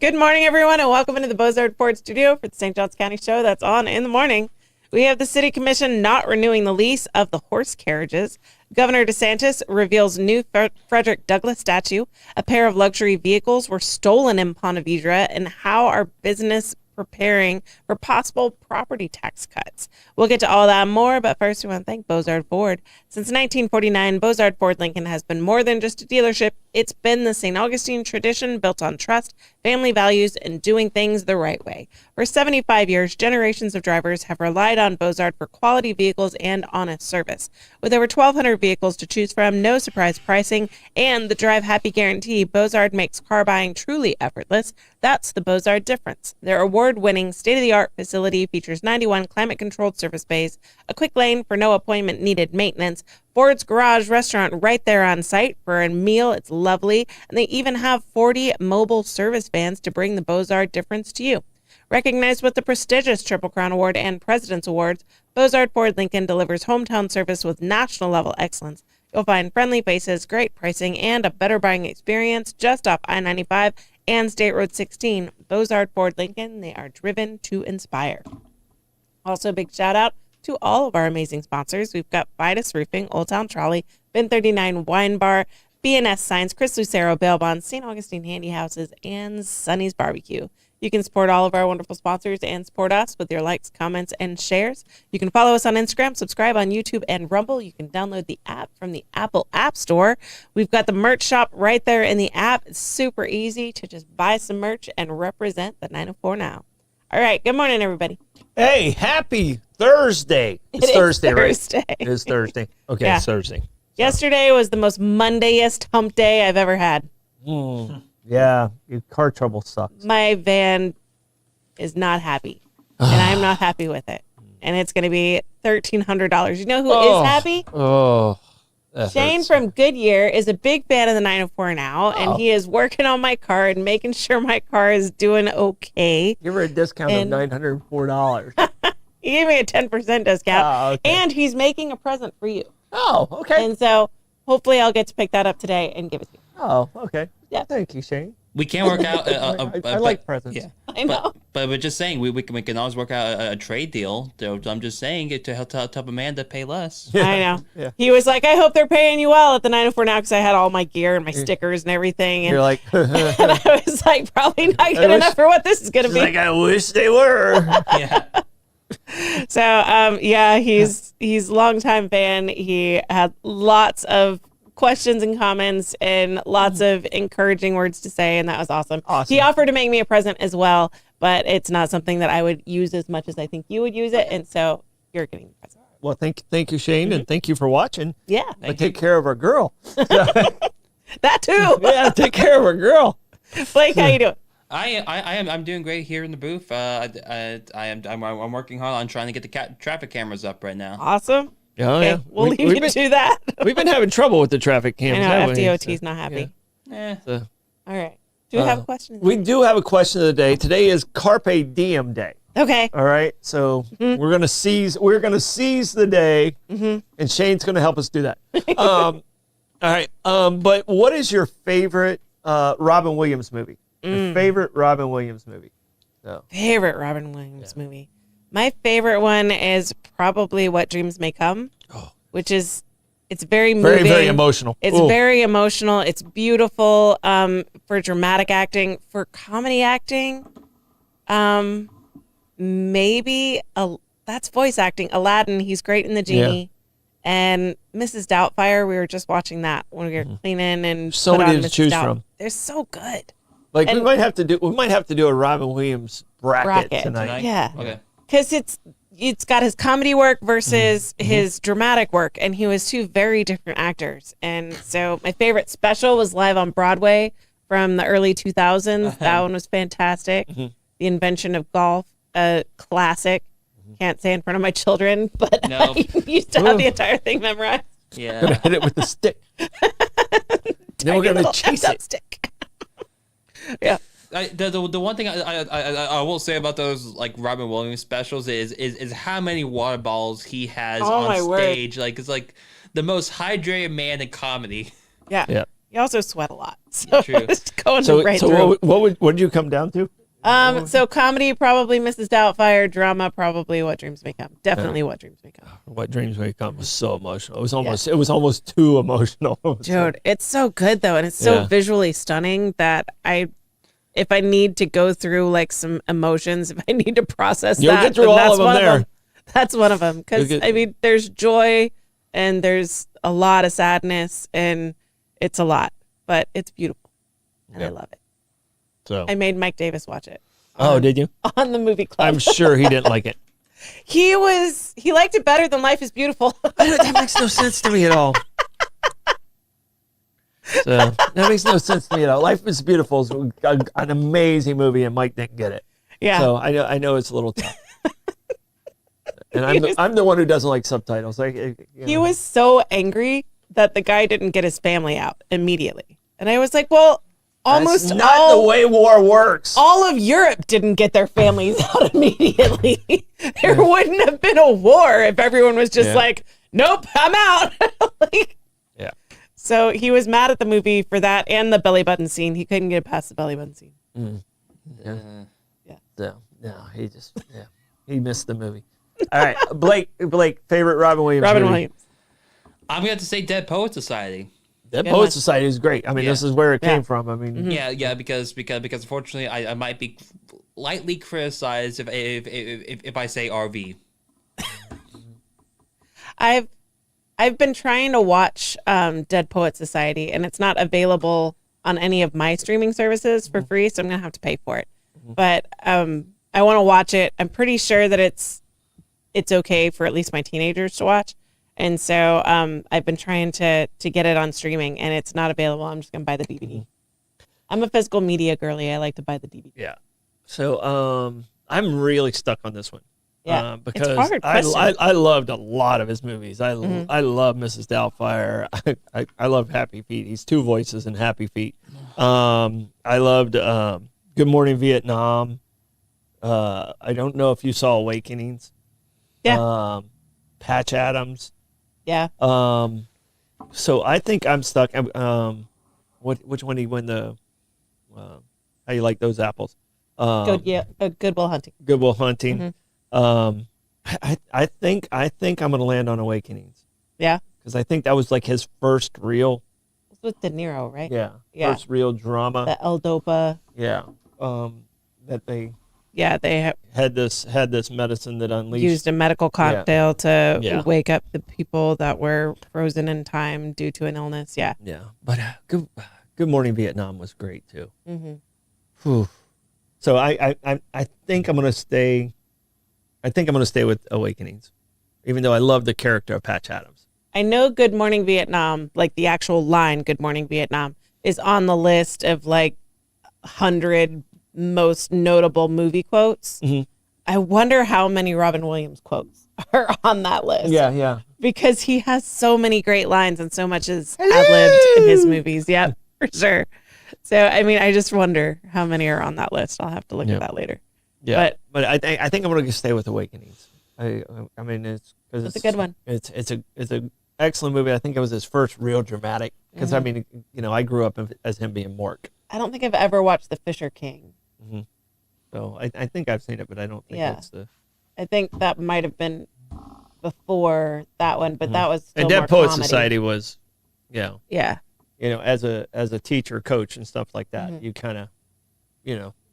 Good morning, everyone, and welcome into the Bozard Ford studio for the St. Johns County show that's on in the morning. We have the City Commission not renewing the lease of the horse carriages. Governor DeSantis reveals new Frederick Douglass statue. A pair of luxury vehicles were stolen in Ponte Vedra, and how are business preparing for possible property tax cuts. We'll get to all that and more, but first we want to thank Bozard Ford. Since 1949, Bozard Ford Lincoln has been more than just a dealership. It's been the St. Augustine tradition built on trust, family values, and doing things the right way. For 75 years, generations of drivers have relied on Bozard for quality vehicles and honest service. With over 1,200 vehicles to choose from, no surprise pricing, and the Drive Happy guarantee, Bozard makes car buying truly effortless. That's the Bozard difference. Their award-winning, state-of-the-art facility features 91 climate-controlled service bays, a quick lane for no appointment-needed maintenance, Ford's Garage restaurant right there on site for a meal. It's lovely. And they even have 40 mobile service vans to bring the Bozard difference to you. Recognized with the prestigious Triple Crown Award and President's Awards, Bozard Ford Lincoln delivers hometown service with national-level excellence. You'll find friendly faces, great pricing, and a better buying experience just off I-95 and State Road 16. Bozard Ford Lincoln, they are driven to inspire. Also, big shout-out to all of our amazing sponsors. We've got Vitus Roofing, Old Town Trolley, Bin 39 Wine Bar, B&S Signs, Chris Lucero Bail Bonds, St. Augustine Handy Houses, and Sonny's Barbecue. You can support all of our wonderful sponsors and support us with your likes, comments, and shares. You can follow us on Instagram, subscribe on YouTube and Rumble. You can download the app from the Apple App Store. We've got the merch shop right there in the app. It's super easy to just buy some merch and represent the 904 now. All right, good morning, everybody. Hey, happy Thursday. It's Thursday, right? It is Thursday. Okay, Yeah. It's Thursday. Yesterday was the most Mondayest hump day I've ever had. Yeah, your car trouble sucks. My van is not happy, and I'm not happy with it. And it's going to be $1,300. You know who is happy? Oh, that Shane hurts. from Goodyear is a big fan of the 904 now, and he is working on my car and making sure my car is doing okay. Give her a discount And- of $904. He gave me a 10% discount, Oh, okay. and he's making a present for you. Oh, okay. And so hopefully I'll get to pick that up today and give it to you. Oh, okay. Yeah. Thank you, Shane. We can work out. I like presents. Yeah, I know. but we're just saying we can always work out a trade deal. So I'm just saying it to help Amanda pay less. I know. Yeah. He was like, I hope they're paying you well at the 904 now because I had all my gear and my stickers and everything. And, You're like, and I was like, probably not good wish- enough for what this is going to be. like, I wish they were. Yeah. So, yeah, he's a longtime fan. He had lots of questions and comments and lots of encouraging words to say, and that was awesome. He offered to make me a present as well, but it's not something that I would use as much as I think you would use it, and so you're getting the present. Well, thank you, Shane, and thank you for watching. Yeah, But take care of our girl. that too. Yeah, take care of our girl. Blake, how you doing? I'm doing great here in the booth. I'm working hard on trying to get the traffic cameras up right now. Awesome. Oh, Okay, yeah. we'll leave you to that. We've been having trouble with the traffic I cams. know haven't we? FDOT's not happy. So, All right. Do we have a question? we do have a question of the day. Today is Carpe Diem Day. Okay. All right, so we're gonna seize the day, and Shane's gonna help us do that. All right, but what is your favorite Robin Williams movie? Your favorite Robin Williams movie? So. Favorite Robin Williams movie. My favorite one is probably What Dreams May Come, which is it's very moving. Very emotional. It's Ooh. very emotional. It's beautiful for dramatic acting. For comedy acting, maybe that's voice acting. Aladdin, he's great in The Genie. And Mrs. Doubtfire, we were just watching that when we were cleaning and So put many on to Mrs. choose from. They're so good. Like and- we might have to do a Robin Williams bracket tonight. Yeah. Okay. Because it's got his comedy work versus his dramatic work, and he was two very different actors. And so my favorite special was Live on Broadway from the early 2000s. That one was fantastic. The Invention of Golf, a classic. Can't say in front of my children, but No. I used to have the entire thing memorized. Yeah. Hit it with the stick. Then we're gonna Little chase F-up it. stick. Yeah. The one thing I will say about those like Robin Williams specials is how many water bottles he has Oh, my on word. stage. Like it's like the most hydrated man in comedy. Yeah. Yeah. You also sweat a lot. So True. it's going So, right so through. what did you come down to? So comedy, probably Mrs. Doubtfire. Drama, probably What Dreams May Come. Definitely What Dreams May Come. What Dreams May Come was so emotional. It was almost too emotional. It was Dude, it's so good though, and it's so Yeah. visually stunning that if I need to go through like some emotions, if I need to process You'll that, get through then all that's of them one there. them. That's one of them. Because You'll get- I mean, there's joy and there's a lot of sadness, and it's a lot, but it's beautiful, and I Yeah. love it. So. I made Mike Davis watch it. Oh, did you? On the movie club. I'm sure he didn't like it. He liked it better than Life is Beautiful. That makes no sense to me at all. So that makes no sense to me at all. Life is Beautiful is an amazing movie, and Mike didn't get it. Yeah. So I know it's a little tough. And I'm the one who doesn't like subtitles. He was so angry that the guy didn't get his family out immediately. And I was like, well, almost That's not the way war works. all of Europe didn't get their families out immediately. There wouldn't have been a war if everyone was just Yeah. like, nope, I'm out. Like, Yeah. so he was mad at the movie for that and the belly button scene. He couldn't get past the belly button scene. So, no, he missed the movie. All right, Blake, favorite Robin Williams Robin movie? Williams. I'm going to say Dead Poet Society. That Good Poet one. Society is great. I mean, this is where it came from. I mean, Yeah, because unfortunately I might be lightly criticized if I say RV. I've been trying to watch Dead Poet Society, and it's not available on any of my streaming services for free, so I'm gonna have to pay for it. But I want to watch it. I'm pretty sure that it's okay for at least my teenagers to watch, and so I've been trying to get it on streaming, and it's not available. I'm just gonna buy the DVD. I'm a physical media girly. I like to buy the DVD. yeah. So, I'm really stuck on this one. Yeah, it's because hard question. I loved a lot of his movies. I love Mrs. Doubtfire. I love Happy Feet. He's two voices in Happy Feet. I loved Good Morning Vietnam. I don't know if you saw Awakenings. Yeah. Patch Adams. Yeah. So I think I'm stuck. Which one did he win the? How you like those apples? Good Will Hunting. Good Will Hunting. I think I'm gonna land on Awakenings Yeah. because I think that was like his first real, It's with De Niro, right? yeah, Yeah. first real drama. The L-Dopa. Yeah, that they Yeah, they had this medicine that unleashed. used a medical cocktail to Yeah. wake up the people that were frozen in time due to an illness. Yeah. Yeah, but Good Morning Vietnam was great too. Whew. So I think I'm gonna stay. I think I'm gonna stay with Awakenings, even though I love the character of Patch Adams. I know Good Morning Vietnam, like the actual line Good Morning Vietnam, is on the list of like 100 most notable movie quotes. I wonder how many Robin Williams quotes are on that list. Yeah. Because he has so many great lines and so much is ad-libbed in his movies. Yeah, for sure. So, I mean, I just wonder how many are on that list. I'll have to look at that later. Yeah, but I think I'm gonna stay with Awakenings. I mean it's a good one. It's a excellent movie. I think it was his first real dramatic because I mean I grew up as him being Mork. I don't think I've ever watched The Fisher King. So I think I've seen it, but I don't think it's the. I think that might have been before that one, but that was still And more Dead Poet comedy. Society was, Yeah. as a teacher, coach, and stuff like that. You kind of,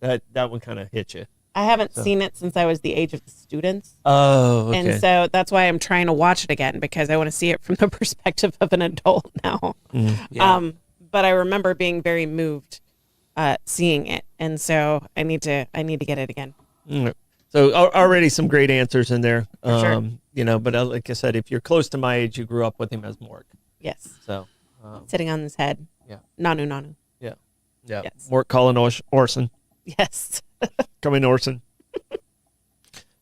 that one kind of hit you. I haven't seen it since I was the age of the students. Oh, okay. And so that's why I'm trying to watch it again because I want to see it from the perspective of an adult now. Yeah. But I remember being very moved seeing it. And so I need to get it again. So already some great answers in there. sure. But like I said, if you're close to my age, you grew up with him as Mork. Yes. So, Sitting on his head. Yeah. Nanu. yeah. Yes. Mork calling Orson. Yes. Coming Orson. All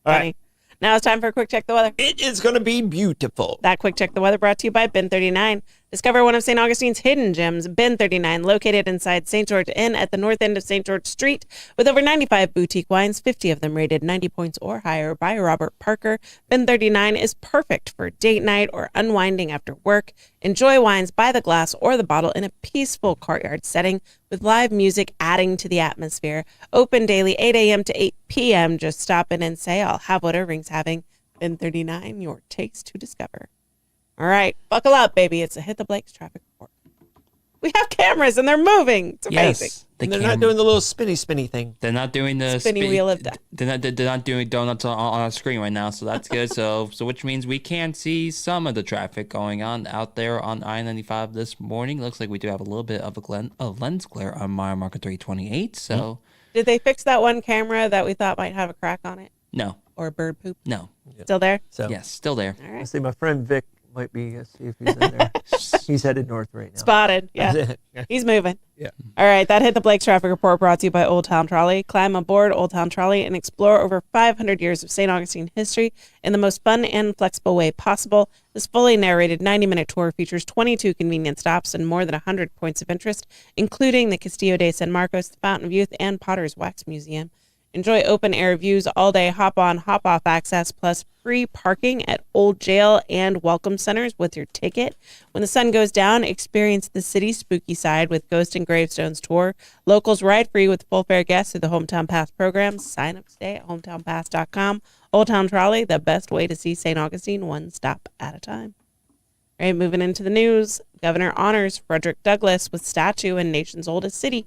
right. Funny. Now it's time for a quick check the weather. It is going to be beautiful. That quick check the weather brought to you by Bin 39. Discover one of St. Augustine's hidden gems, Bin 39, located inside St. George Inn at the north end of St. George Street. With over 95 boutique wines, 50 of them rated 90 points or higher by Robert Parker, Bin 39 is perfect for date night or unwinding after work. Enjoy wines by the glass or the bottle in a peaceful courtyard setting with live music adding to the atmosphere. Open daily 8 a.m. to 8 p.m. Just stop in and say, I'll have what Irving's having. Bin 39, your taste to discover. All right, buckle up, baby. It's a Hit the Blake's traffic report. We have cameras and they're moving. It's amazing. Yes, And they're not doing the little spinny thing. They're not doing the Spinning wheel of death. They're not doing donuts on our screen right now, so that's good. So which means we can see some of the traffic going on out there on I-95 this morning. Looks like we do have a little bit of a lens glare on mile marker 328. So Did they fix that one camera that we thought might have a crack on it no, or bird poop? no, Still there? So yes, still there. All right. I see my friend Vic might be, see if he's in there. He's headed north right now. Spotted. Yeah. He's moving. Yeah. All right. That Hit the Blake's traffic report brought to you by Old Town Trolley. Climb aboard Old Town Trolley and explore over 500 years of St. Augustine history in the most fun and flexible way possible. This fully narrated 90-minute tour features 22 convenient stops and more than 100 points of interest, including the Castillo de San Marcos, the Fountain of Youth, and Potter's Wax Museum. Enjoy open-air views all day, hop-on, hop-off access, plus free parking at Old Jail and Welcome Centers with your ticket. When the sun goes down, experience the city's spooky side with Ghost and Gravestones tour. Locals ride free with full fare guests through the Hometown Pass program. Sign up today at hometownpass.com. Old Town Trolley, the best way to see St. Augustine one stop at a time. All right, moving into the news. Governor honors Frederick Douglass with statue in nation's oldest city.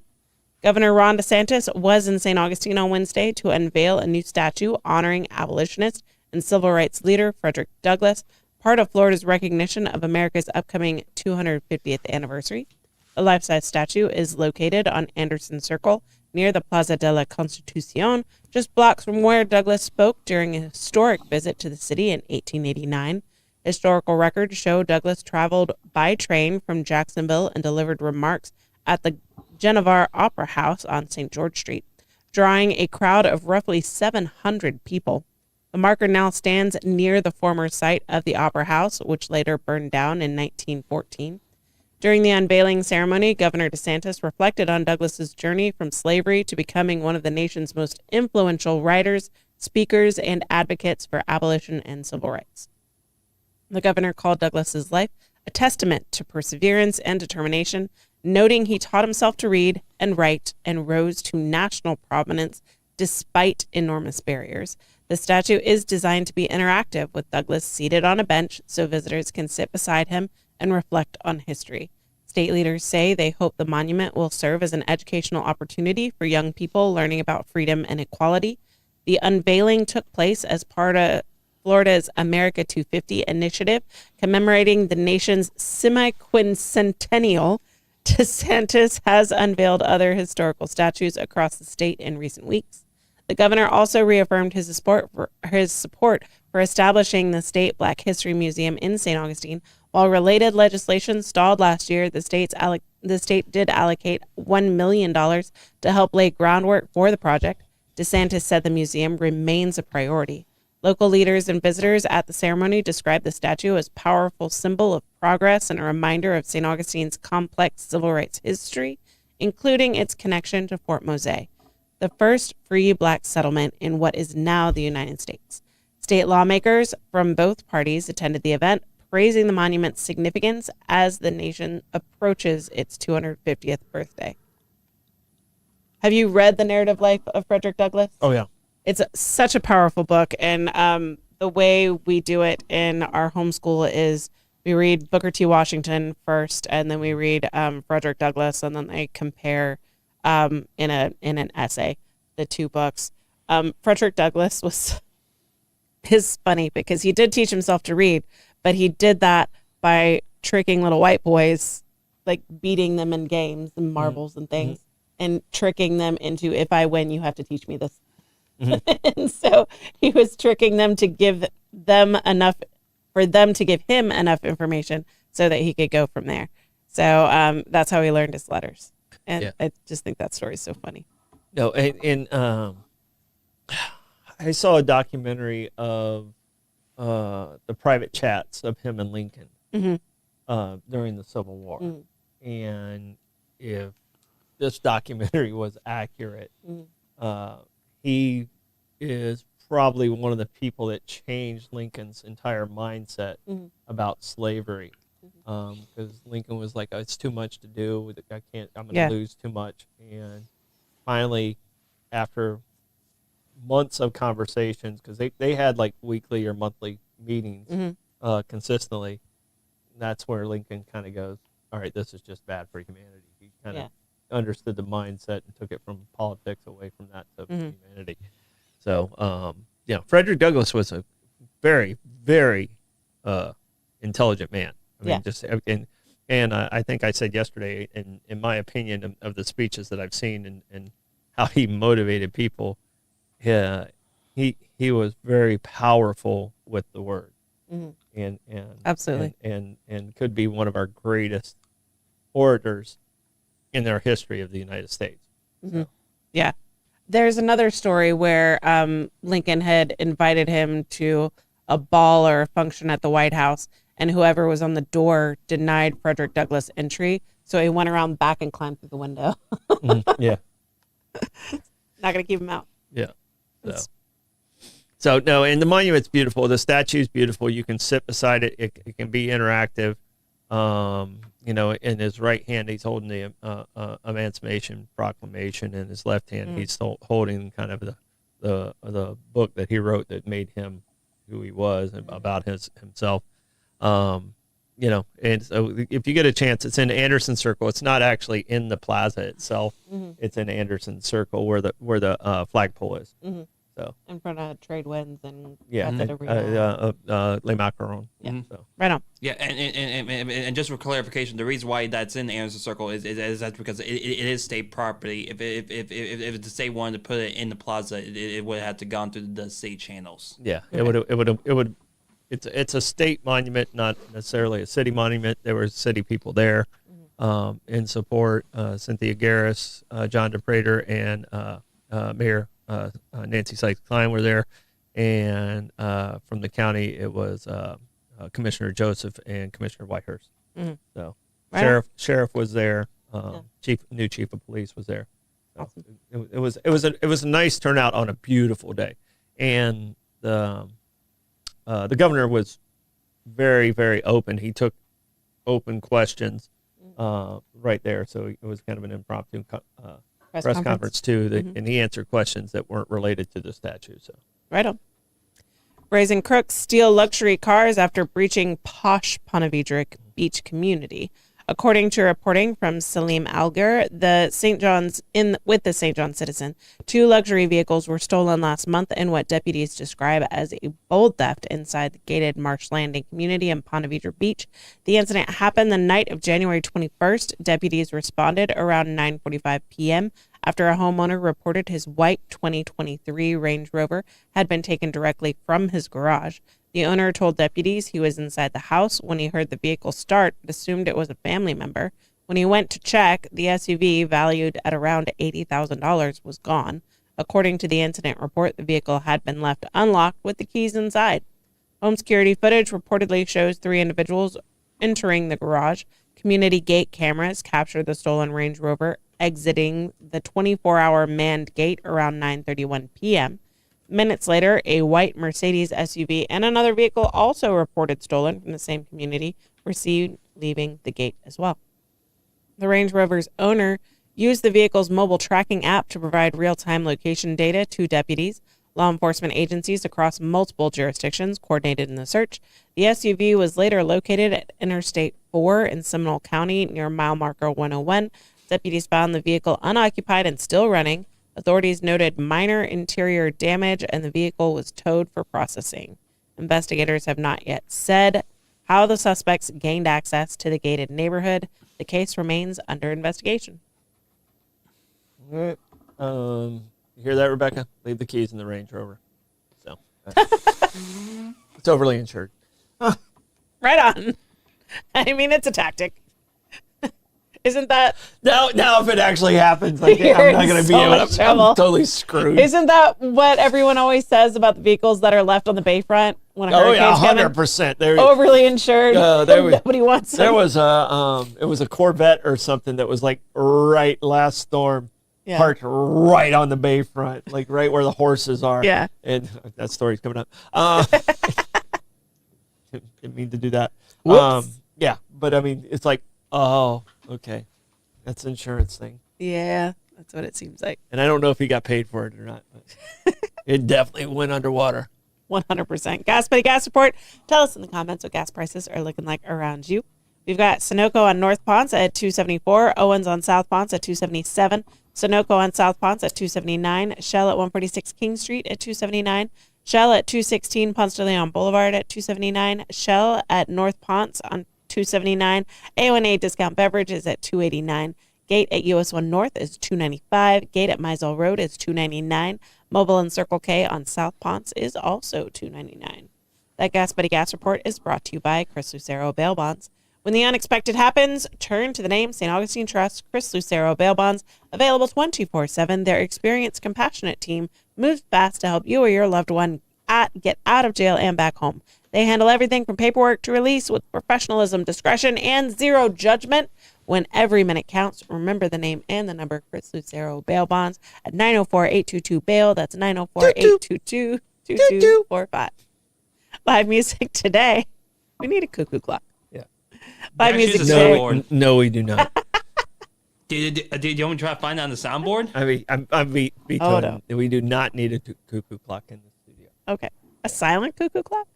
Governor Ron DeSantis was in St. Augustine on Wednesday to unveil a new statue honoring abolitionist and civil rights leader Frederick Douglass, part of Florida's recognition of America's upcoming 250th anniversary. The life-size statue is located on Anderson Circle near the Plaza de la Constitucion, just blocks from where Douglass spoke during a historic visit to the city in 1889. Historical records show Douglass traveled by train from Jacksonville and delivered remarks at the Genevar Opera House on St. George Street, drawing a crowd of roughly 700 people. The marker now stands near the former site of the Opera House, which later burned down in 1914. During the unveiling ceremony, Governor DeSantis reflected on Douglass's journey from slavery to becoming one of the nation's most influential writers, speakers, and advocates for abolition and civil rights. The governor called Douglass's life a testament to perseverance and determination, noting he taught himself to read and write and rose to national prominence despite enormous barriers. The statue is designed to be interactive, with Douglass seated on a bench so visitors can sit beside him and reflect on history. State leaders say they hope the monument will serve as an educational opportunity for young people learning about freedom and equality. The unveiling took place as part of Florida's America 250 initiative, commemorating the nation's semi-quincentennial. DeSantis has unveiled other historical statues across the state in recent weeks. The governor also reaffirmed his support for establishing the State Black History Museum in St. Augustine. While related legislation stalled last year, the state did allocate $1 million to help lay groundwork for the project. DeSantis said the museum remains a priority. Local leaders and visitors at the ceremony described the statue as a powerful symbol of progress and a reminder of St. Augustine's complex civil rights history, including its connection to Fort Mose, the first free black settlement in what is now the United States. State lawmakers from both parties attended the event, praising the monument's significance as the nation approaches its 250th birthday. Have you read The Narrative Life of Frederick Douglass? Oh, yeah. It's such a powerful book, and the way we do it in our homeschool is we read Booker T. Washington first, and then we read Frederick Douglass, and then they compare in an essay the two books. Frederick Douglass is funny because he did teach himself to read, but he did that by tricking little white boys, like beating them in games and marbles and things, and tricking them into, if I win, you have to teach me this. And so he was tricking them to give them enough, for them to give him enough information so that he could go from there. So that's how he learned his letters. And I just think that story is so funny. No, and I saw a documentary of the private chats of him and Lincoln. during the Civil War. And if this documentary was accurate, he is probably one of the people that changed Lincoln's entire mindset about slavery. Because Lincoln was like, oh, it's too much to do. I'm going to lose too much. And finally, after months of conversations, because they had like weekly or monthly meetings consistently, that's where Lincoln kind of goes, all right, this is just bad for humanity. He kind of understood the mindset and took it from politics away from that to humanity. So, Frederick Douglass was a very, very intelligent man. I mean, just and I think I said yesterday, in my opinion, of the speeches that I've seen and how he motivated people, he was very powerful with the word, and absolutely, and could be one of our greatest orators in their history of the United States. So. Yeah. There's another story where Lincoln had invited him to a ball or a function at the White House, and whoever was on the door denied Frederick Douglass entry. So he went around back and climbed through the window. Yeah. Not going to keep him out. Yeah. So, no, and the monument's beautiful. The statue's beautiful. You can sit beside it. It can be interactive. In his right hand, he's holding the Emancipation Proclamation. In his left hand, he's holding kind of the book that he wrote that made him who he was and about himself. And so if you get a chance, it's in Anderson Circle. It's not actually in the plaza itself. It's in Anderson Circle where the flagpole is. So in front of Trade Winds and Le Macaron. Yeah. So. Right on. Yeah, and just for clarification, the reason why that's in the Anderson Circle is that's because it is state property. If the state wanted to put it in the plaza, it would have to gone through the state channels. Yeah, okay. It would. It's a state monument, not necessarily a city monument. There were city people there in support. Cynthia Garris, John DePrater, and Mayor Nancy Sykes Klein were there, and from the county it was Commissioner Joseph and Commissioner Whitehurst. So right. Sheriff was there. New chief of police was there. So awesome. It was a nice turnout on a beautiful day, and the governor was very, very open. He took open questions right there, so it was kind of an impromptu press conference too, and he answered questions that weren't related to the statue. So right on. Brazen crooks steal luxury cars after breaching posh Pontevedra beach community. According to reporting from Salim Alger, with the St. John Citizen, 2 luxury vehicles were stolen last month in what deputies describe as a bold theft inside the gated Marsh Landing community in Pontevedra Beach. The incident happened the night of January 21st. Deputies responded around 9:45 p.m. after a homeowner reported his white 2023 Range Rover had been taken directly from his garage. The owner told deputies he was inside the house when he heard the vehicle start, but assumed it was a family member. When he went to check, the SUV, valued at around $80,000, was gone. According to the incident report, the vehicle had been left unlocked with the keys inside. Home security footage reportedly shows 3 individuals entering the garage. Community gate cameras captured the stolen Range Rover exiting the 24-hour manned gate around 9:31 p.m. Minutes later, a white Mercedes SUV and another vehicle also reported stolen from the same community were seen leaving the gate as well. The Range Rover's owner used the vehicle's mobile tracking app to provide real-time location data to deputies. Law enforcement agencies across multiple jurisdictions coordinated in the search. The SUV was later located at Interstate 4 in Seminole County near mile marker 101. Deputies found the vehicle unoccupied and still running. Authorities noted minor interior damage, and the vehicle was towed for processing. Investigators have not yet said how the suspects gained access to the gated neighborhood. The case remains under investigation. All right. You hear that, Rebecca? Leave the keys in the Range Rover. So it's overly insured. Right on. I mean, it's a tactic. Isn't that Now if it actually happens, like, You're I'm not in going to be so able much to. trouble. I'm totally screwed. isn't that what everyone always says about the vehicles that are left on the bayfront when a Oh yeah, hurricane's coming? 100%. There, Overly insured. Nobody wants there them. was it was a Corvette or something that was like right last storm, Yeah. parked right on the bayfront, like right where the horses are. Yeah. And that story's coming up. Didn't mean to do that. Whoops. Yeah, but I mean, it's like, oh, okay, that's an insurance thing, Yeah, that's what it seems like. and I don't know if he got paid for it or not, but it definitely went underwater. 100%. Gas Buddy Gas Report. Tell us in the comments what gas prices are looking like around you. We've got Sunoco on North Ponce at $2.74, Owens on South Ponce at $2.77, Sunoco on South Ponce at $2.79, Shell at 146 King Street at $2.79, Shell at 216 Ponce de Leon Boulevard at $2.79, Shell at North Ponce on $2.79, A1A Discount Beverage is at $2.89, Gate at US 1 North is $2.95, Gate at Mizell Road is $2.99, Mobile and Circle K on South Ponce is also $2.99. That Gas Buddy Gas Report is brought to you by Chris Lucero Bail Bonds. When the unexpected happens, turn to the name St. Augustine Trust, Chris Lucero Bail Bonds, available 24/7. Their experienced, compassionate team moves fast to help you or your loved one get out of jail and back home. They handle everything from paperwork to release with professionalism, discretion, and zero judgment. When every minute counts, remember the name and the number, Chris Lucero Bail Bonds at 904-822-BAIL. That's 904-822-2245. Live music today. We need a cuckoo clock. Yeah. Live Actually, music it's a today. soundboard. No, we do not. Do you want me to try to find that on the soundboard? I mean, I'm vetoing. Oh, no. We do not need a cuckoo clock in the studio. Okay. A silent cuckoo clock?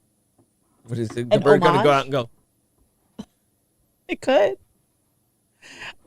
What is it? An The bird going to go homage? out and go? It could.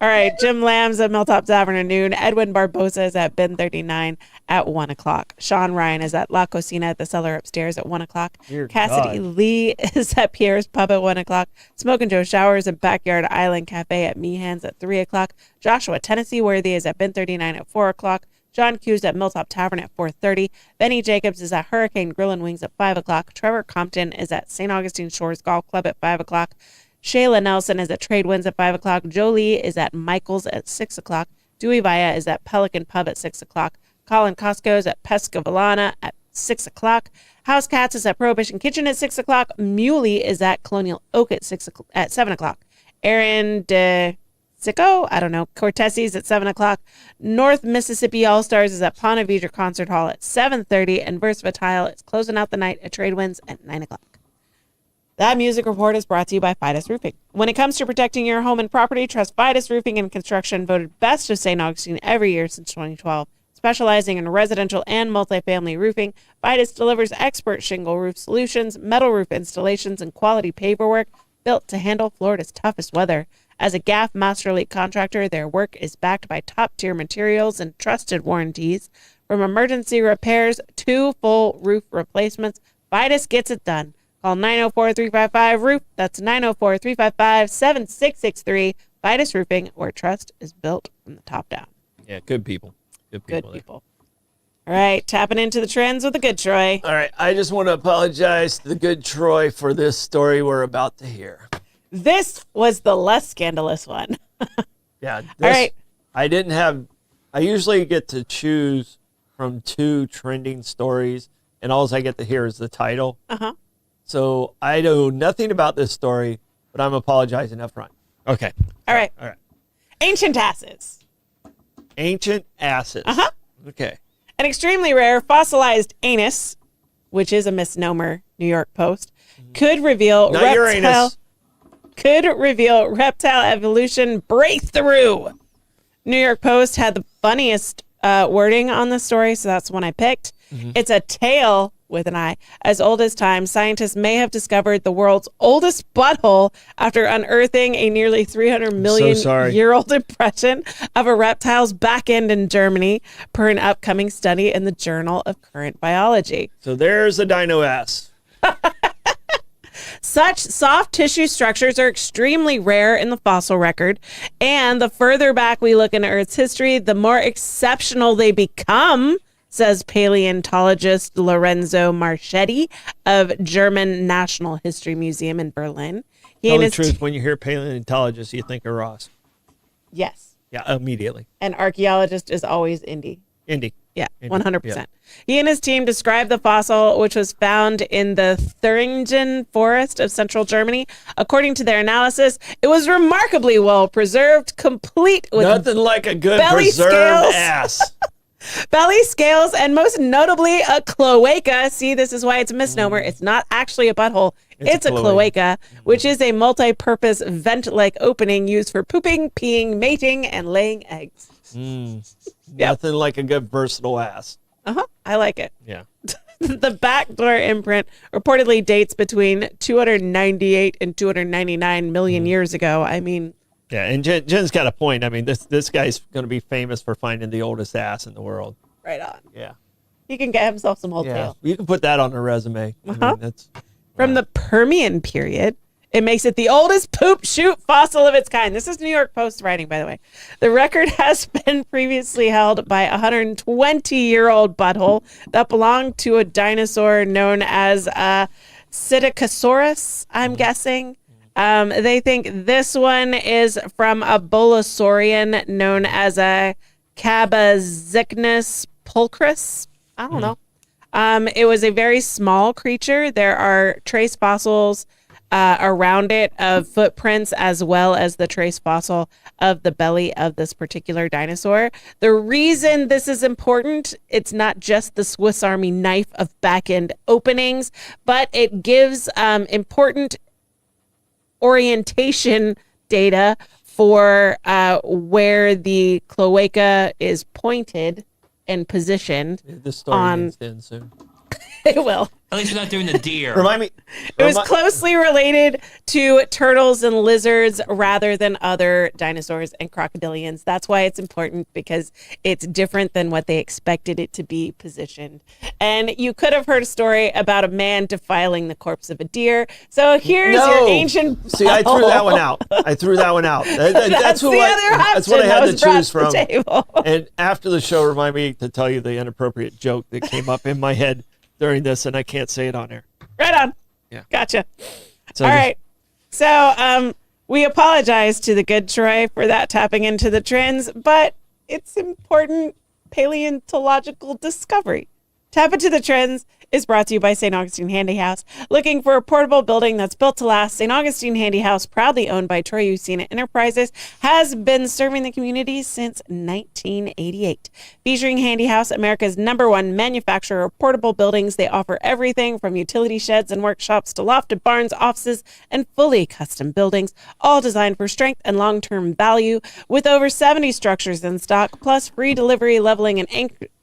All right. Jim Lamb's at Milltop Tavern at noon. Edwin Barbosa is at Bin 39 at 1 o'clock. Sean Ryan is at La Cocina at the cellar upstairs at 1 o'clock. Dear Cassidy God. Lee is at Pierre's Pub at 1 o'clock. Smokin' Joe Showers at Backyard Island Cafe at Meehan's at 3 o'clock. Joshua Tennessee Worthy is at Bin 39 at 4 o'clock. John Hughes at Milltop Tavern at 4:30. Benny Jacobs is at Hurricane Grill and Wings at 5 o'clock. Trevor Compton is at St. Augustine Shores Golf Club at 5 o'clock. Shayla Nelson is at Trade Winds at 5 o'clock. Jolie is at Michael's at 6 o'clock. Dewey Vaya is at Pelican Pub at 6 o'clock. Colin Costco is at Pescavalana at 6 o'clock. House Cats is at Prohibition Kitchen at 6 o'clock. Muley is at Colonial Oak at 7 o'clock. Aaron DeSicco, I don't know, Cortesi's at 7 o'clock. North Mississippi All-Stars is at Ponte Vedra Concert Hall at 7:30. And Versatile is closing out the night at Trade Winds at 9 o'clock. That music report is brought to you by Fidus Roofing. When it comes to protecting your home and property, trust Fidus Roofing and Construction, voted best of St. Augustine every year since 2012. Specializing in residential and multifamily roofing, Fidus delivers expert shingle roof solutions, metal roof installations, and quality paperwork built to handle Florida's toughest weather. As a GAF Master Elite contractor, their work is backed by top-tier materials and trusted warranties. From emergency repairs to full roof replacements, Fidus gets it done. Call 904-355-ROOF. That's 904-355-7663. Fidus Roofing, where trust is built from the top down. Yeah, good people. Good people. Good there. people. All right, tapping into the trends with the good Troy. All right, I just want to apologize to the good Troy for this story we're about to hear. This was the less scandalous one. Yeah. All right. I usually get to choose from 2 trending stories, and all I get to hear is the title. Uh-huh. So I know nothing about this story, but I'm apologizing up front. Okay. All right. All right. Ancient asses. Ancient asses. Uh-huh. Okay. An extremely rare fossilized anus, which is a misnomer, New York Post, could reveal Not Uranus. reptile evolution breakthrough. New York Post had the funniest wording on the story, so that's the one I picked. It's a tale with an I. As old as time, scientists may have discovered the world's oldest butthole after unearthing a nearly 300 million year old impression of a reptile's back end in Germany, per an upcoming study in the Journal of Current Biology. So there's a dino ass. Such soft tissue structures are extremely rare in the fossil record, and the further back we look into Earth's history, the more exceptional they become, says paleontologist Lorenzo Marchetti of German National History Museum in Berlin. Tell the truth, when you hear paleontologist, you think of Ross. Yes. Yeah, immediately. And archaeologist is always Indy. Indy. Yeah, Indy. 100%. Yeah. He and his team described the fossil, which was found in the Thuringen forest of central Germany. According to their analysis, it was remarkably well preserved, complete with Nothing like a good belly preserved scales. ass. belly scales, and most notably a cloaca. See, this is why it's a misnomer. It's not actually a butthole. It's a cloaca, which is a multi-purpose vent-like opening used for pooping, peeing, mating, and laying eggs. Nothing like a good versatile ass. I like it. Yeah. The backdoor imprint reportedly dates between 298 and 299 million years ago. I mean, Yeah, and Jen's got a point. I mean, this guy's going to be famous for finding the oldest ass in the world. right on. Yeah. He can get himself some old Yeah. tail. You can put that on a resume. I mean, that's From the Permian period, it makes it the oldest poop chute fossil of its kind. This is New York Post writing, by the way. The record has been previously held by a 120-year-old butthole that belonged to a dinosaur known as Psittacosaurus, I'm guessing. They think this one is from a bolosaurian known as a Cabazycnus pulchris. I don't know. It was a very small creature. There are trace fossils around it of footprints, as well as the trace fossil of the belly of this particular dinosaur. The reason this is important, it's not just the Swiss Army knife of back end openings, but it gives important orientation data for where the cloaca is pointed and positioned. this story on. needs to end soon. It will. At least you're not doing the deer. Remind me. It was closely related to turtles and lizards rather than other dinosaurs and crocodilians. That's why it's important, because it's different than what they expected it to be positioned. And you could have heard a story about a man defiling the corpse of a deer. So here's your ancient. See, I threw that one out. That's That's what the I, other that's what I option that had to was brought choose to the from. table. And after the show, remind me to tell you the inappropriate joke that came up in my head during this, and I can't say it on air. Right on. Yeah. Gotcha. So All right. So we apologize to the good Troy for that tapping into the trends, but it's important paleontological discovery. Tap into the trends is brought to you by St. Augustine Handy House. Looking for a portable building that's built to last? St. Augustine Handy House, proudly owned by Troy Usina Enterprises, has been serving the community since 1988. Featuring Handy House, America's #1 manufacturer of portable buildings, they offer everything from utility sheds and workshops to lofted barns, offices, and fully custom buildings, all designed for strength and long-term value. With over 70 structures in stock, plus free delivery, leveling, and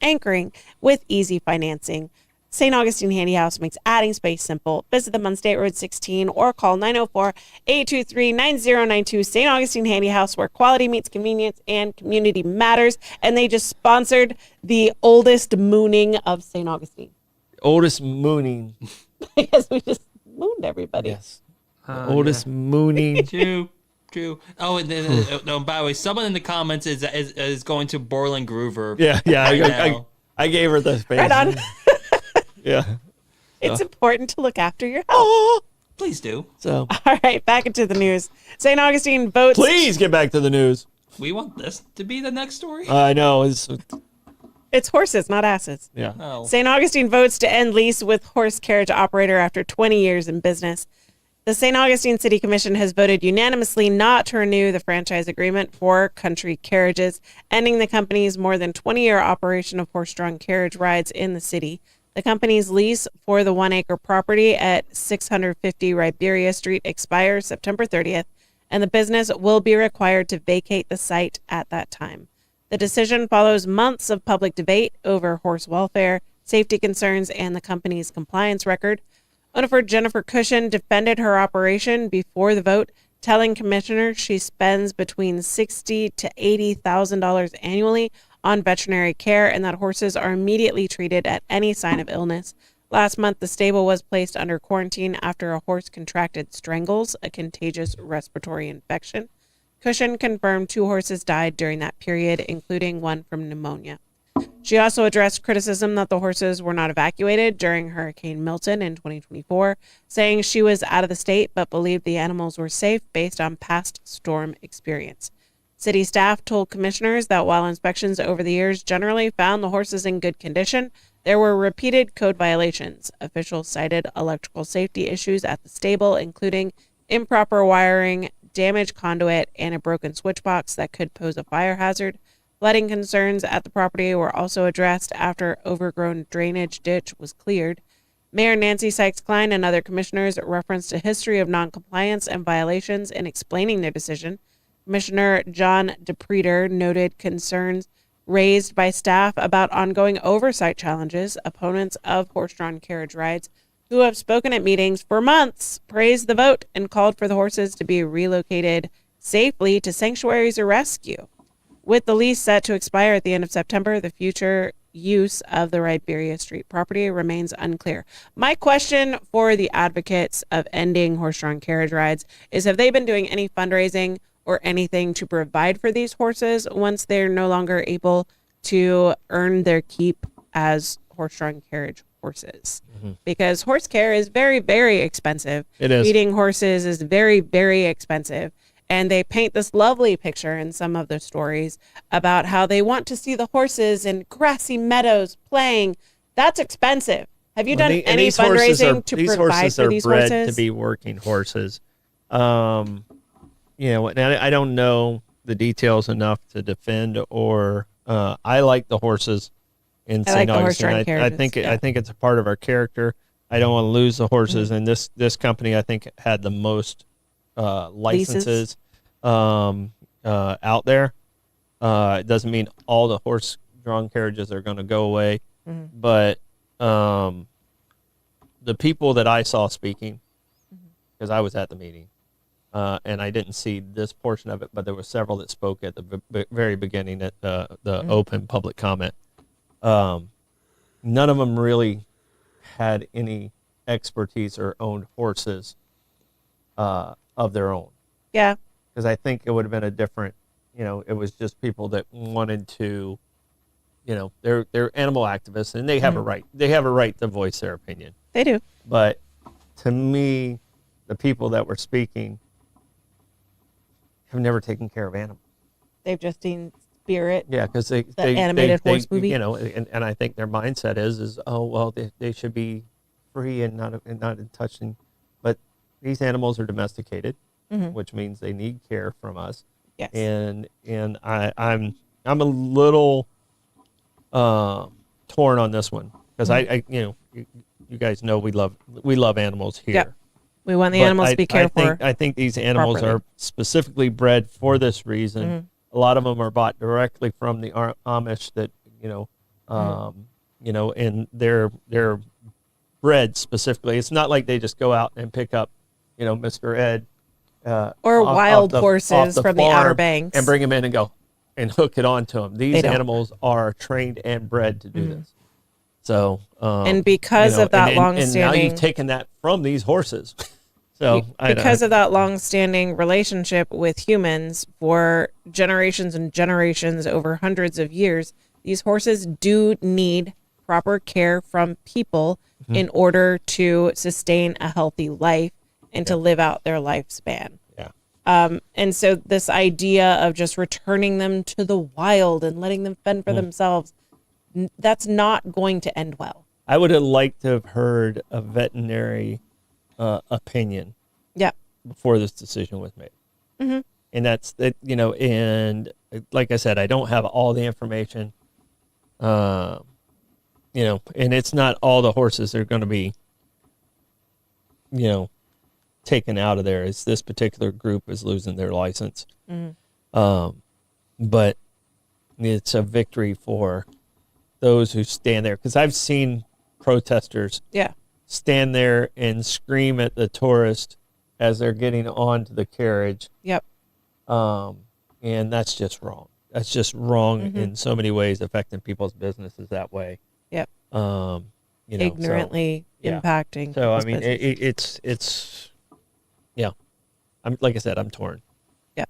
anchoring with easy financing. St. Augustine Handy House makes adding space simple. Visit them on State Road 16 or call 904-823-9092. St. Augustine Handy House, where quality meets convenience and community matters. And they just sponsored the oldest mooning of St. Augustine. Oldest mooning. Because we just mooned everybody. Yes. Oldest mooning. True. Oh, and then, no, by the way, someone in the comments is going to Borland Groover. Yeah. right now. I gave her the space. Right on. Yeah. It's important to look after your health. Please do. So All right, back into the news. St. Augustine votes. please get back to the news. We want this to be the next story. I know. It's horses, not asses. Yeah. Oh. St. Augustine votes to end lease with horse carriage operator after 20 years in business. The St. Augustine City Commission has voted unanimously not to renew the franchise agreement for Country Carriages, ending the company's more than 20-year operation of horse-drawn carriage rides in the city. The company's lease for the 1-acre property at 650 Riberia Street expires September 30th, and the business will be required to vacate the site at that time. The decision follows months of public debate over horse welfare, safety concerns, and the company's compliance record. Owner Jennifer Cushion defended her operation before the vote, telling commissioners she spends between $60,000 to $80,000 annually on veterinary care and that horses are immediately treated at any sign of illness. Last month, the stable was placed under quarantine after a horse contracted strangles, a contagious respiratory infection. Cushion confirmed 2 horses died during that period, including one from pneumonia. She also addressed criticism that the horses were not evacuated during Hurricane Milton in 2024, saying she was out of the state but believed the animals were safe based on past storm experience. City staff told commissioners that while inspections over the years generally found the horses in good condition, there were repeated code violations. Officials cited electrical safety issues at the stable, including improper wiring, damaged conduit, and a broken switch box that could pose a fire hazard. Flooding concerns at the property were also addressed after overgrown drainage ditch was cleared. Mayor Nancy Sykes-Klein and other commissioners referenced a history of noncompliance and violations in explaining their decision. Commissioner John DePreter noted concerns raised by staff about ongoing oversight challenges. Opponents of horse-drawn carriage rides, who have spoken at meetings for months, praised the vote and called for the horses to be relocated safely to sanctuaries or rescue. With the lease set to expire at the end of September, the future use of the Riberia Street property remains unclear. My question for the advocates of ending horse-drawn carriage rides is, have they been doing any fundraising or anything to provide for these horses once they're no longer able to earn their keep as horse-drawn carriage horses? Because horse care is very, very expensive. It is. Feeding horses is very, very expensive. And they paint this lovely picture in some of their stories about how they want to see the horses in grassy meadows playing. That's expensive. Have you done any fundraising to provide for these horses? Bred to be working horses. And I don't know the details enough to defend, or I like the horses in St. Augustine. I think it's a part of our character. I don't want to lose the horses, and this company I think had the most licenses out there. It doesn't mean all the horse-drawn carriages are going to go away, but the people that I saw speaking, because I was at the meeting, and I didn't see this portion of it, but there were several that spoke at the very beginning at the open public comment. None of them really had any expertise or owned horses of their own. Yeah. Because I think it would have been a different, it was just people that wanted to, they're animal activists, and they have a right. They have a right to voice their opinion. They do. But to me, the people that were speaking have never taken care of animals. They've just seen Spirit. Yeah, because they animated horse movie. And I think their mindset is oh well, they should be free and not touching. But these animals are domesticated, which means they need care from us. Yes. And I'm a little torn on this one, because you guys know we love animals here. Yep. We want the animals to be cared for. I think these animals properly. are specifically bred for this reason. A lot of them are bought directly from the Amish that, and they're bred specifically. It's not like they just go out and pick up, Mr. Ed. Or wild horses from the Outer Banks. And bring them in and go and hook it onto them. These animals are trained and bred to do this. So, and because of that long-standing, and now you've taken that from these horses. So because of that long-standing relationship with humans for generations and generations over hundreds of years, these horses do need proper care from people in order to sustain a healthy life and to live out their lifespan. Yeah. And so this idea of just returning them to the wild and letting them fend for themselves, that's not going to end well. I would have liked to have heard a veterinary opinion before this decision was made. And that's that, and like I said, I don't have all the information, and it's not all the horses that are going to be, taken out of there. It's this particular group is losing their license. But it's a victory for those who stand there, because I've seen protesters stand there and scream at the tourist as they're getting onto the carriage. Yep. And that's just wrong. That's just wrong in so many ways, affecting people's businesses that way. Yep. Ignorantly impacting. So I mean, it's I'm like I said, I'm torn. Yeah.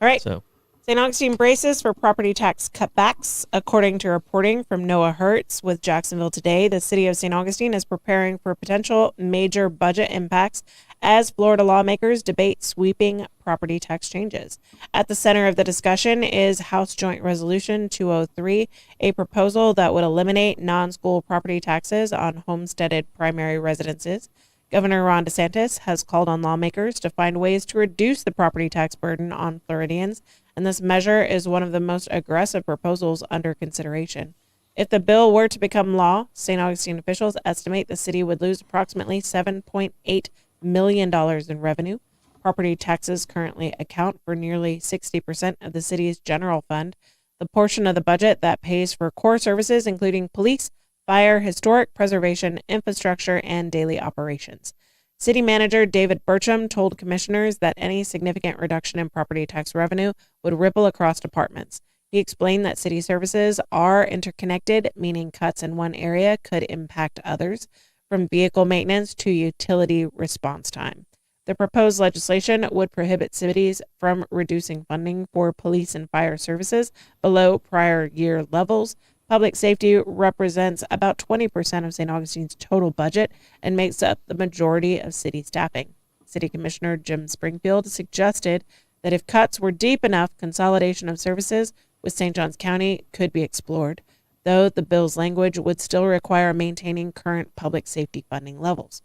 All right. So St. Augustine braces for property tax cutbacks. According to reporting from Noah Hertz with Jacksonville Today, the city of St. Augustine is preparing for potential major budget impacts as Florida lawmakers debate sweeping property tax changes. At the center of the discussion is House Joint Resolution 203, a proposal that would eliminate non-school property taxes on homesteaded primary residences. Governor Ron DeSantis has called on lawmakers to find ways to reduce the property tax burden on Floridians, and this measure is one of the most aggressive proposals under consideration. If the bill were to become law, St. Augustine officials estimate the city would lose approximately $7.8 million in revenue. Property taxes currently account for nearly 60% of the city's general fund, the portion of the budget that pays for core services including police, fire, historic preservation, infrastructure, and daily operations. City Manager David Burcham told commissioners that any significant reduction in property tax revenue would ripple across departments. He explained that city services are interconnected, meaning cuts in one area could impact others, from vehicle maintenance to utility response time. The proposed legislation would prohibit cities from reducing funding for police and fire services below prior year levels. Public safety represents about 20% of St. Augustine's total budget and makes up the majority of city staffing. City Commissioner Jim Springfield suggested that if cuts were deep enough, consolidation of services with St. Johns County could be explored, though the bill's language would still require maintaining current public safety funding levels.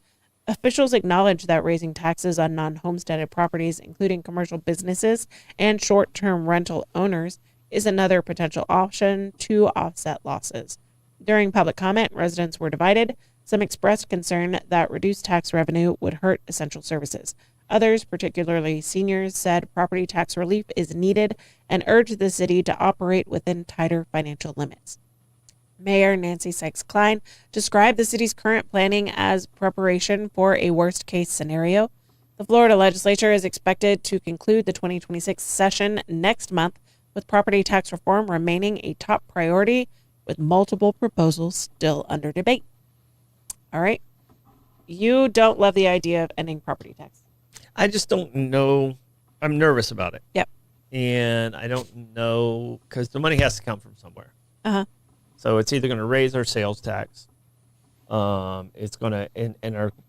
Officials acknowledge that raising taxes on non-homesteaded properties, including commercial businesses and short-term rental owners, is another potential option to offset losses. During public comment, residents were divided. Some expressed concern that reduced tax revenue would hurt essential services. Others, particularly seniors, said property tax relief is needed and urged the city to operate within tighter financial limits. Mayor Nancy Sykes-Klein described the city's current planning as preparation for a worst-case scenario. The Florida legislature is expected to conclude the 2026 session next month, with property tax reform remaining a top priority, with multiple proposals still under debate. All right. You don't love the idea of ending property tax. I just don't know. I'm nervous about it. Yep. And I don't know, because the money has to come from somewhere. Uh-huh. So it's either going to raise our sales tax. It's going to, and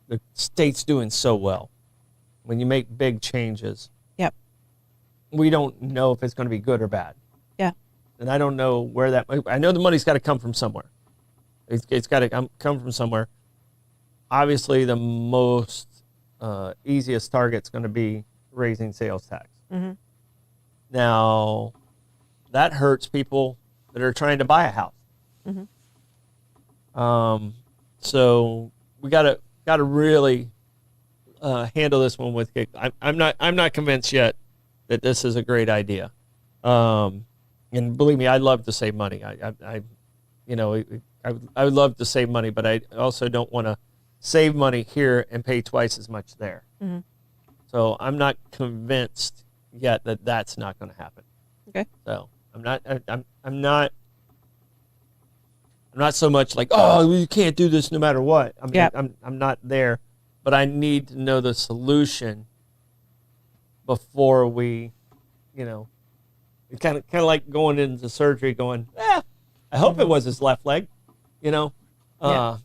the state's doing so well. When you make big changes, Yep. we don't know if it's going to be good or bad. Yeah. And I don't know where that, I know the money's got to come from somewhere. It's got to come from somewhere. Obviously, the most easiest target's going to be raising sales tax. Mm-hmm. Now, that hurts people that are trying to buy a house. Mm-hmm. So we gotta really handle this one with. I'm not convinced yet that this is a great idea. And believe me, I'd love to save money. I would love to save money, but I also don't want to save money here and pay twice as much there. Mm-hmm. So I'm not convinced yet that that's not going to happen. Okay. So I'm not so much like, oh, you can't do this no matter what. I mean, yeah. I'm not there, but I need to know the solution before we, it's kind of like going into surgery going, I hope it was his left leg, So I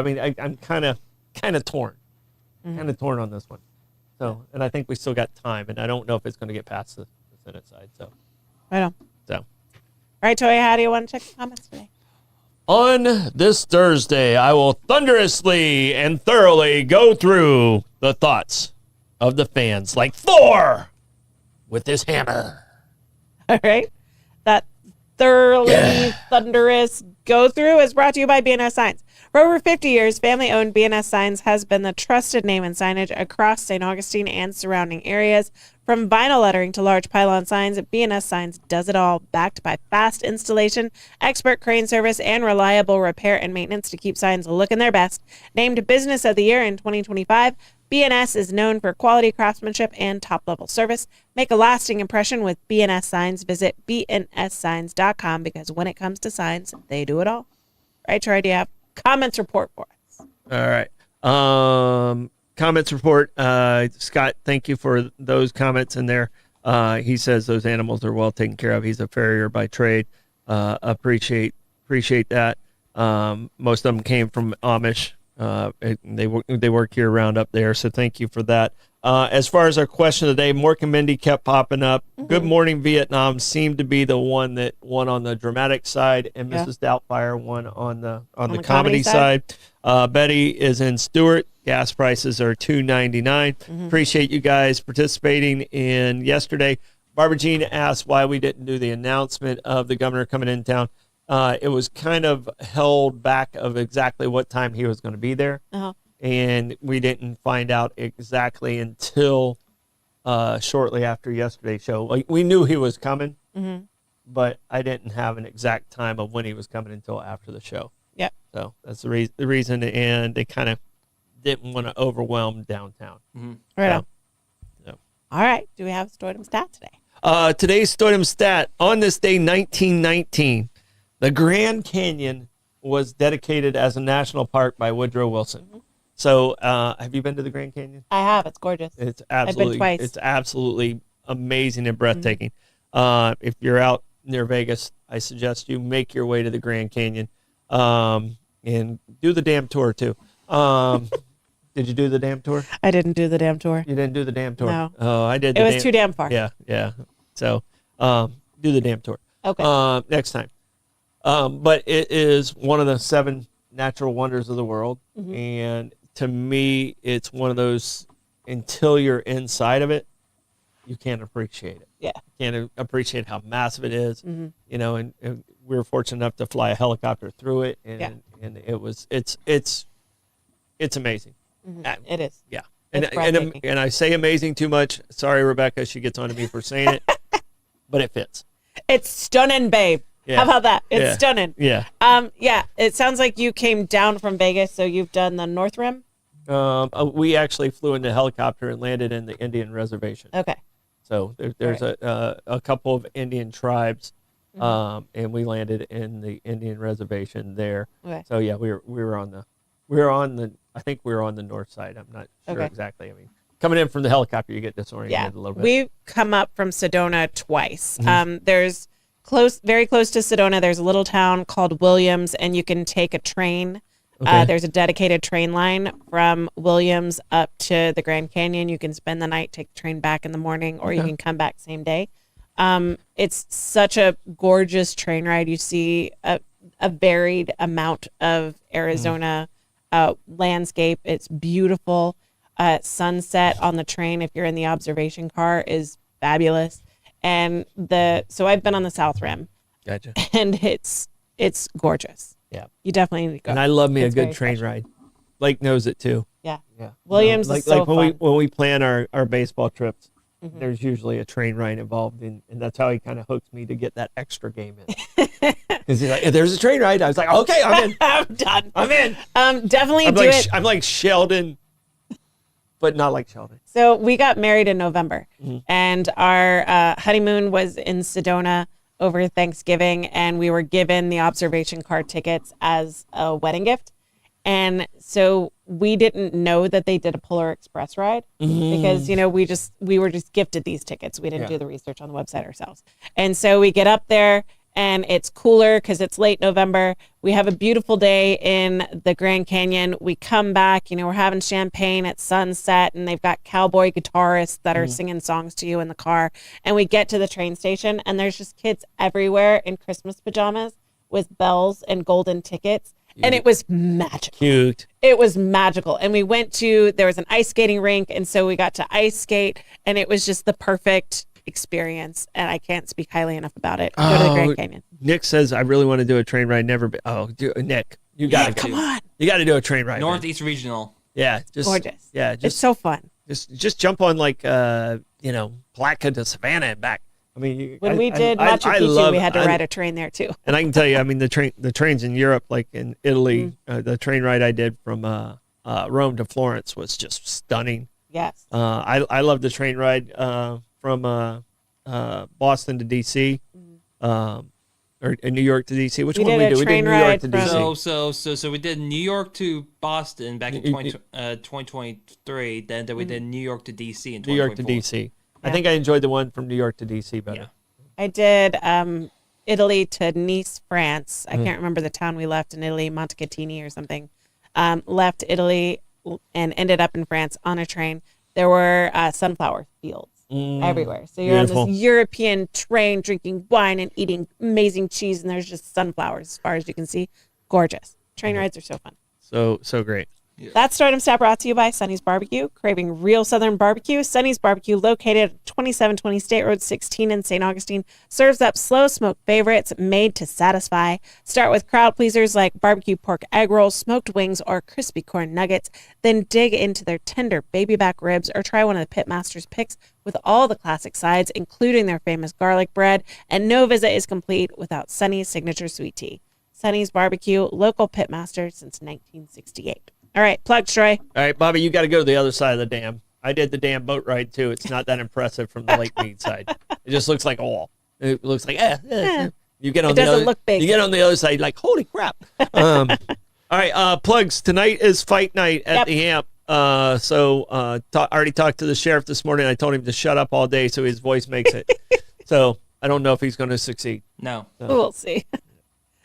mean, I'm kind of torn, kind of torn on this one. So, and I think we still got time, and I don't know if it's going to get past the Senate side. So, I know. So, all right, Toya, how do you want to check the comments today? On this Thursday, I will thunderously and thoroughly go through the thoughts of the fans, like Thor with his hammer. All right. That thoroughly thunderous go through is brought to you by BNS Signs. For over 50 years, family-owned BNS Signs has been the trusted name in signage across St. Augustine and surrounding areas. From vinyl lettering to large pylon signs, BNS Signs does it all, backed by fast installation, expert crane service, and reliable repair and maintenance to keep signs looking their best. Named Business of the Year in 2025, BNS is known for quality craftsmanship and top-level service. Make a lasting impression with BNS Signs. Visit bnssigns.com because when it comes to signs, they do it all. Right, Troy, do you have comments report for us? All right. Comments report. Scott, thank you for those comments in there. He says those animals are well taken care of. He's a farrier by trade. Appreciate that. Most of them came from Amish They work year round up there. So thank you for that. As far as our question today, Mork and Mindy kept popping up. Good Morning Vietnam seemed to be the one that won on the dramatic side, and Mrs. Doubtfire won on the comedy side. Betty is in Stewart. Gas prices are $2.99. Appreciate you guys participating in yesterday. Barbara Jean asked why we didn't do the announcement of the governor coming in town. It was kind of held back of exactly what time he was going to be there. And we didn't find out exactly until shortly after yesterday's show. Like, we knew he was coming, but I didn't have an exact time of when he was coming until after the show. Yep. So that's the reason, and they kind of didn't want to overwhelm downtown. Right on. All right. Do we have a Stoidum stat today? Today's Stoidum stat, on this day, 1919, the Grand Canyon was dedicated as a national park by Woodrow Wilson. So, have you been to the Grand Canyon? I have. It's gorgeous. It's absolutely, I've been twice. It's absolutely amazing and breathtaking. If you're out near Vegas, I suggest you make your way to the Grand Canyon, and do the damn tour too. Did you do the damn tour? I didn't do the damn tour. You didn't do the damn tour? No. Oh, I did. It was too damn far. Yeah. So, do the damn tour. Okay. Next time. But it is one of the 7 natural wonders of the world. And to me, it's one of those, until you're inside of it, you can't appreciate it. Yeah. You can't appreciate how massive it is. You know, and we were fortunate enough to fly a helicopter through it. And it's amazing. It is. Yeah. It's And I say amazing too much. Sorry, Rebecca. She gets on to me for saying it. But it fits. It's stunning, babe. Yeah. How about that? It's stunning. Yeah. Yeah. It sounds like you came down from Vegas, so you've done the North Rim. We actually flew in the helicopter and landed in the Indian reservation. Okay. So there's a couple of Indian tribes, and we landed in the Indian reservation there. Okay. So yeah, we were on the I think we were on the north side. I'm not sure exactly. I mean, coming in from the helicopter, you get disoriented a little bit. We've come up from Sedona twice. There's very close to Sedona. There's a little town called Williams, and you can take a train. There's a dedicated train line from Williams up to the Grand Canyon. You can spend the night, take the train back in the morning, or you can come back same day. It's such a gorgeous train ride. You see a varied amount of Arizona landscape. It's beautiful. Sunset on the train, if you're in the observation car, is fabulous. And so I've been on the South Rim. Gotcha. And it's gorgeous. Yeah. You definitely need to go. And I love me It's a good very train special. ride. Blake knows it too. Yeah. Yeah. Williams is so fun. when we plan our baseball trips, there's usually a train ride involved, and that's how he kind of hooks me to get that extra game in. Because he's like, if there's a train ride, I was like, okay, I'm in. I'm done. I'm in. Definitely I'm do like, it. I'm like Sheldon, but not like Sheldon. So we got married in November, and our honeymoon was in Sedona over Thanksgiving, and we were given the observation car tickets as a wedding gift. And so we didn't know that they did a Polar Express ride because, we were just gifted these tickets. We didn't do the research on the website ourselves. And so we get up there, and it's cooler because it's late November. We have a beautiful day in the Grand Canyon. We come back, we're having champagne at sunset, and they've got cowboy guitarists that are singing songs to you in the car. And we get to the train station, and there's just kids everywhere in Christmas pajamas with bells and golden tickets. And it was magical. Cute. It was magical. And we there was an ice skating rink, and so we got to ice skate, and it was just the perfect experience, and I can't speak highly enough about it. Go to the Grand Canyon. Nick says, I really want to do a train ride. Nick, you got to come on. You got to do a train ride. Northeast Regional. Yeah. Gorgeous. Yeah. It's so fun. Just jump on Palatka to Savannah and back. I mean, When we did Machu Picchu, we had to ride a train there too. And I can tell you, I mean, the trains in Europe, like in Italy, the train ride I did from Rome to Florence was just stunning. Yes. I love the train ride from Boston to DC, or New York to DC. Which one did we do? We did New York to DC. So we did New York to Boston back in 2023. Then we did New York to DC in 2024. New York to DC. I think I enjoyed the one from New York to DC better. Yeah. I did Italy to Nice, France. I can't remember the town we left in Italy, Montecatini or something. left Italy and ended up in France on a train. There were sunflower fields everywhere. So you're beautiful. on this European train drinking wine and eating amazing cheese, and there's just sunflowers as far as you can see. Gorgeous. Train rides are so fun. So great. That Stardom Stat brought to you by Sonny's Barbecue. Craving real Southern barbecue? Sonny's Barbecue, located at 2720 State Road 16 in St. Augustine, serves up slow smoked favorites made to satisfy. Start with crowd pleasers like barbecue pork egg rolls, smoked wings, or crispy corn nuggets. Then dig into their tender baby back ribs or try one of the Pitmaster's picks with all the classic sides, including their famous garlic bread. And no visit is complete without Sonny's signature sweet tea. Sonny's Barbecue, local pitmaster since 1968. All right, plug, Troy. All right, Bobby, you got to go to the other side of the dam. I did the damn boat ride too. It's not that impressive from the Lake Mead side. It just looks like all. It looks like You get on It the doesn't other, look big. You get on the other side, you're like, holy crap. All right, plugs. Tonight is fight night at the amp. I already talked to the sheriff this morning. I told him to shut up all day so his voice makes it. So I don't know if he's going to succeed. No. We'll see.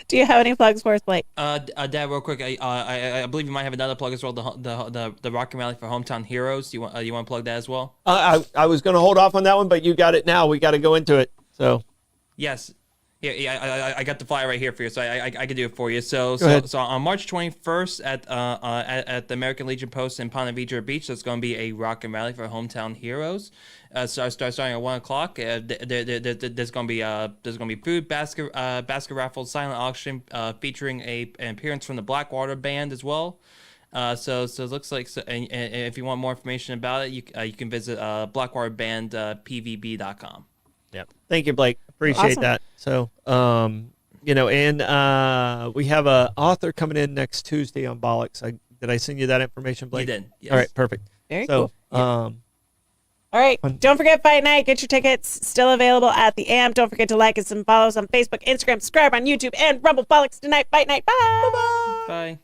Do you have any plugs for us, Blake? Dad, real quick, I believe you might have another plug as well. The Rock and Rally for Hometown Heroes. You want to plug that as well? I was going to hold off on that one, but you got it now. We got to go into it. So yes. Yeah, I got the flyer right here for you, so I can do it for you. So ahead. so on March 21st at the American Legion Post in Ponte Vedra Beach, there's going to be a Rock and Rally for Hometown Heroes. Starting at 1 o'clock. There's going to be food, basket raffle, silent auction, featuring an appearance from the Blackwater Band as well. So it looks like, and if you want more information about it, you can visit blackwaterbandpvb.com. yeah, thank you, Blake. Appreciate Awesome. that. So and we have a author coming in next Tuesday on Bollocks. Did I send you that information, Blake? You did. Yes. All right, perfect. Very So cool. All right. Don't forget Fight Night. Get your tickets. Still available at the AMP. Don't forget to like us and follow us on Facebook, Instagram, subscribe on YouTube, and Rumble. Bollocks tonight. Fight Night. Bye. Bye.